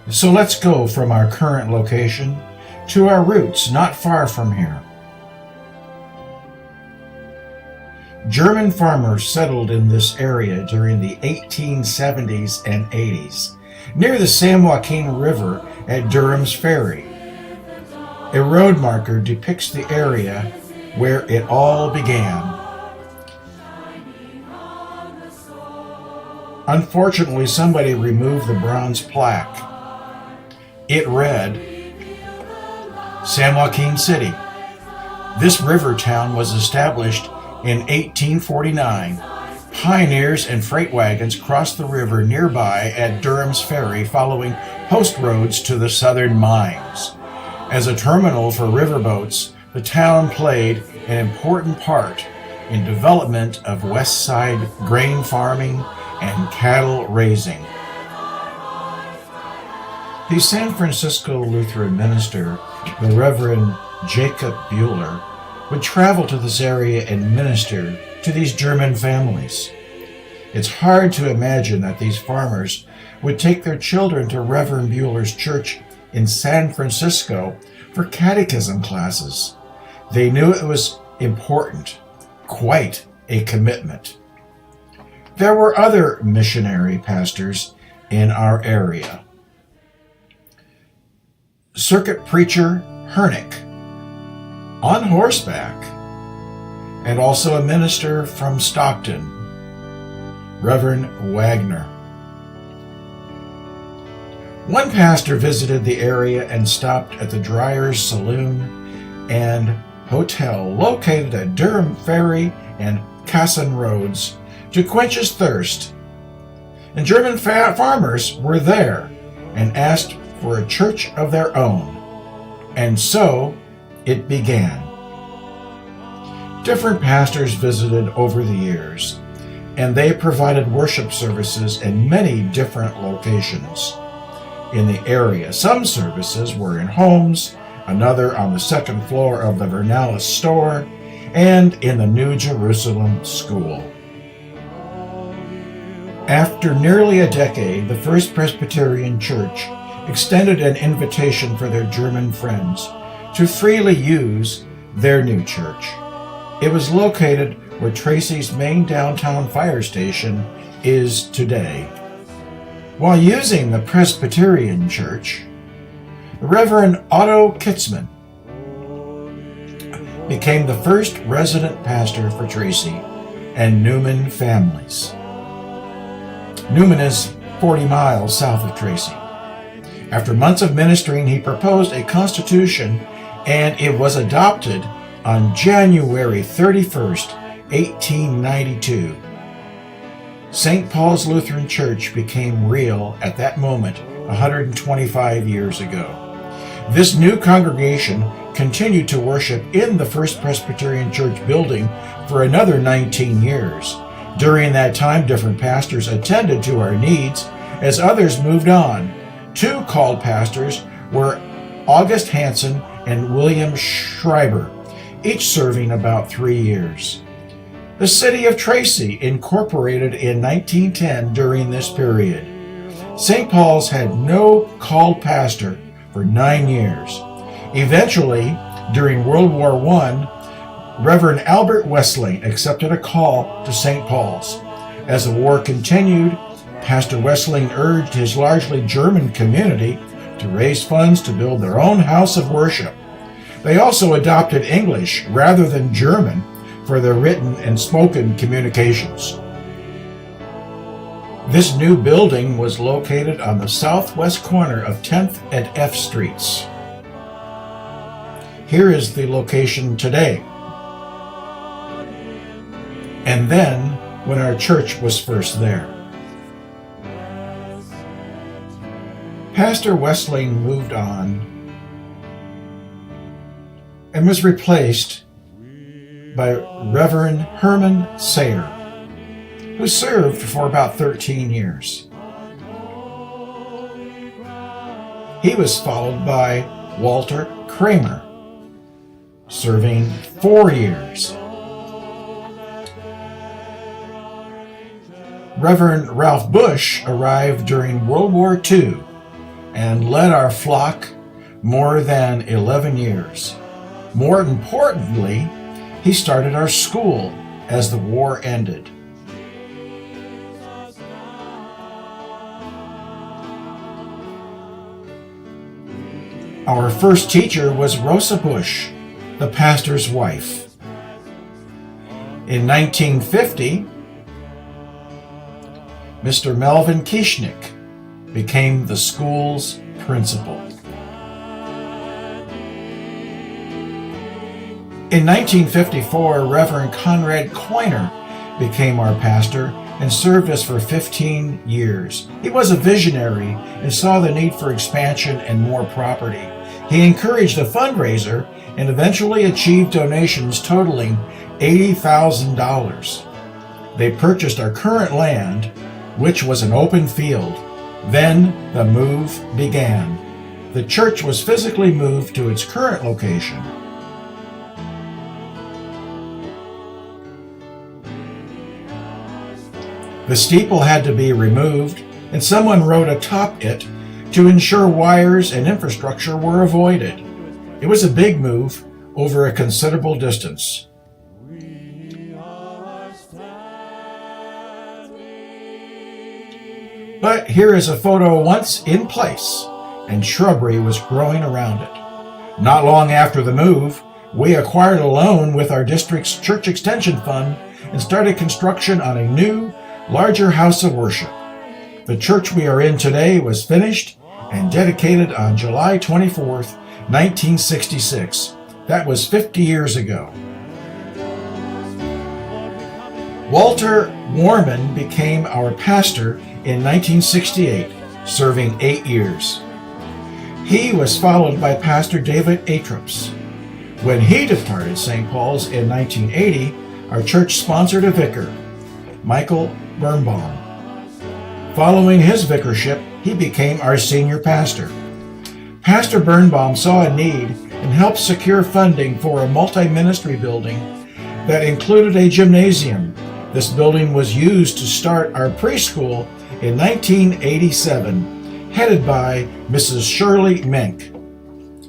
So let's go from our current location to our roots not far from here. German farmers settled in this area during the 1870s and 80s, near the San Joaquin River at Durham's Ferry. A road marker depicts the area where it all began. Unfortunately, somebody removed the bronze plaque. It read, San Joaquin City. This river town was established in 1849. Pioneers and freight wagons crossed the river nearby at Durham's Ferry, following post roads to the southern mines. As a terminal for riverboats, the town played an important part in development of West Side grain farming and cattle raising. The San Francisco Lutheran minister, the Reverend Jacob Buehler, would travel to this area and minister to these German families. It's hard to imagine that these farmers would take their children to Reverend Buehler's church in San Francisco for catechism classes. They knew it was important, quite a commitment. There were other missionary pastors in our area. Circuit preacher Hernick, on horseback, and also a minister from Stockton, Reverend Wagner. One pastor visited the area and stopped at the Dreyer's Saloon and Hotel located at Durham Ferry and Casson Roads to quench his thirst. And German farmers were there and asked for a church of their own. And so it began. Different pastors visited over the years, and they provided worship services in many different locations in the area. Some services were in homes, another on the second floor of the Vernalis store, and in the New Jerusalem School. After nearly a decade, the First Presbyterian Church extended an invitation for their German friends to freely use their new church. It was located where Tracy's main downtown fire station is today. While using the Presbyterian Church, the Reverend Otto Kitzman became the first resident pastor for Tracy and Newman families. Newman is 40 miles south of Tracy. After months of ministering, he proposed a constitution, and it was adopted on January 31st, 1892. St. Paul's Lutheran Church became real at that moment 125 years ago. This new congregation continued to worship in the First Presbyterian Church building for another 19 years. During that time, different pastors attended to our needs as others moved on. Two called pastors were August Hansen and William Schreiber, each serving about 3 years. The city of Tracy incorporated in 1910 during this period. St. Paul's had no called pastor for 9 years. Eventually, during World War I, Reverend Albert Wessling accepted a call to St. Paul's. As the war continued, Pastor Wessling urged his largely German community to raise funds to build their own house of worship. They also adopted English rather than German for their written and spoken communications. This new building was located on the southwest corner of 10th and F Streets. Here is the location today. And then when our church was first there. Pastor Wessling moved on and was replaced by Reverend Herman Sayer, who served for about 13 years. He was followed by Walter Kramer, serving 4 years. Reverend Ralph Bush arrived during World War II and led our flock more than 11 years. More importantly, he started our school as the war ended. Our first teacher was Rosa Bush, the pastor's wife. In 1950, Mr. Melvin Kieschnick became the school's principal. In 1954, Reverend Conrad Coiner became our pastor and served us for 15 years. He was a visionary and saw the need for expansion and more property. He encouraged a fundraiser and eventually achieved donations totaling $80,000. They purchased our current land, which was an open field. Then the move began. The church was physically moved to its current location. The steeple had to be removed, and someone rode atop it to ensure wires and infrastructure were avoided. It was a big move over a considerable distance. But here is a photo once in place, and shrubbery was growing around it. Not long after the move, we acquired a loan with our district's church extension fund and started construction on a new, larger house of worship. The church we are in today was finished and dedicated on July 24th, 1966. That was 50 years ago. Walter Warman became our pastor in 1968, serving 8 years. He was followed by Pastor David Atrops. When he departed St. Paul's in 1980, our church sponsored a vicar, Michael Birnbaum. Following his vicarship, he became our senior pastor. Pastor Birnbaum saw a need and helped secure funding for a multi-ministry building that included a gymnasium. This building was used to start our preschool in 1987, headed by Mrs. Shirley Menk.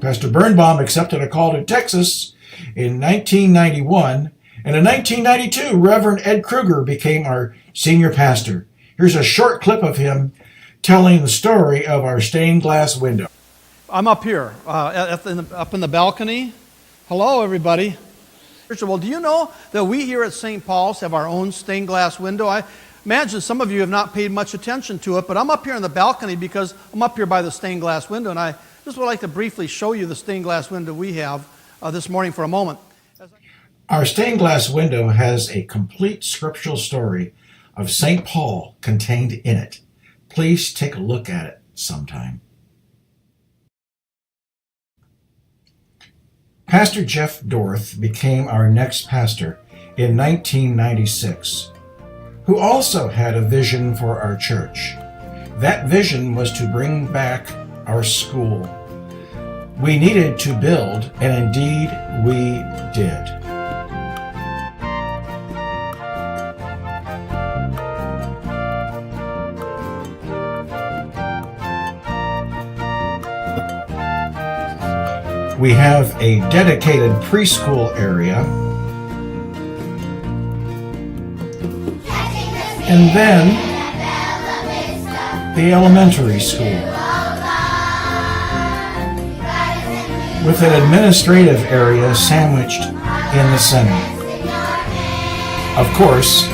Pastor Birnbaum accepted a call to Texas in 1991, and in 1992, Reverend Ed Kruger became our senior pastor. Here's a short clip of him telling the story of our stained glass window. I'm up here, up in the balcony. Hello, everybody. Well, do you know that we here at St. Paul's have our own stained glass window? I imagine some of you have not paid much attention to it, but I'm up here in the balcony because I'm up here by the stained glass window, and I just would like to briefly show you the stained glass window we have this morning for a moment. Our stained glass window has a complete scriptural story of St. Paul contained in it. Please take a look at it sometime. Pastor Jeff Dorth became our next pastor in 1996, who also had a vision for our church. That vision was to bring back our school. We needed to build, and indeed we did. We have a dedicated preschool area, and then the elementary school, with an administrative area sandwiched in the center. Of course,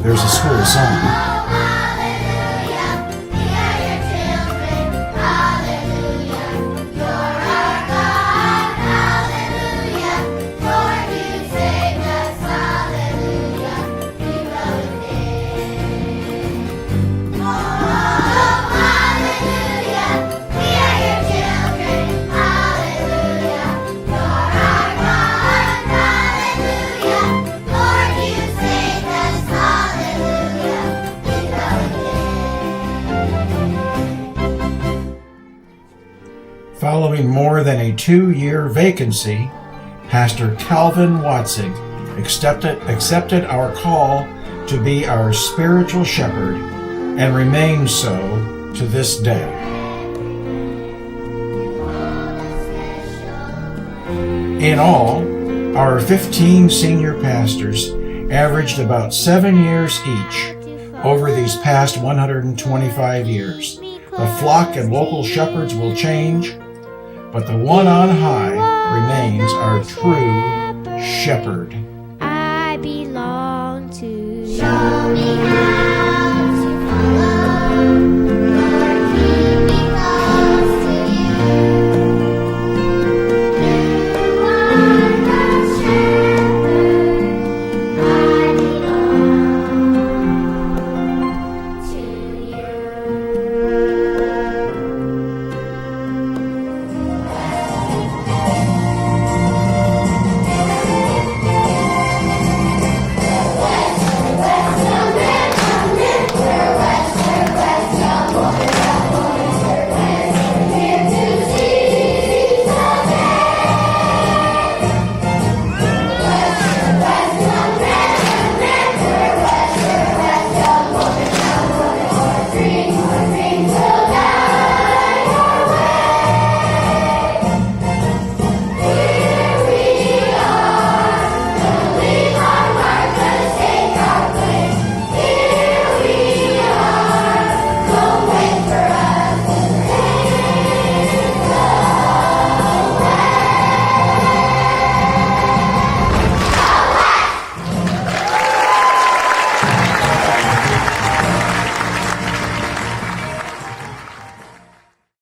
there's a school song. Following more than a 2-year vacancy, Pastor Calvin Watzig accepted our call to be our spiritual shepherd and remains so to this day. In all, our 15 senior pastors averaged about 7 years each over these past 125 years. The flock and local shepherds will change, but the one on high remains our true shepherd. I belong to. Show me how.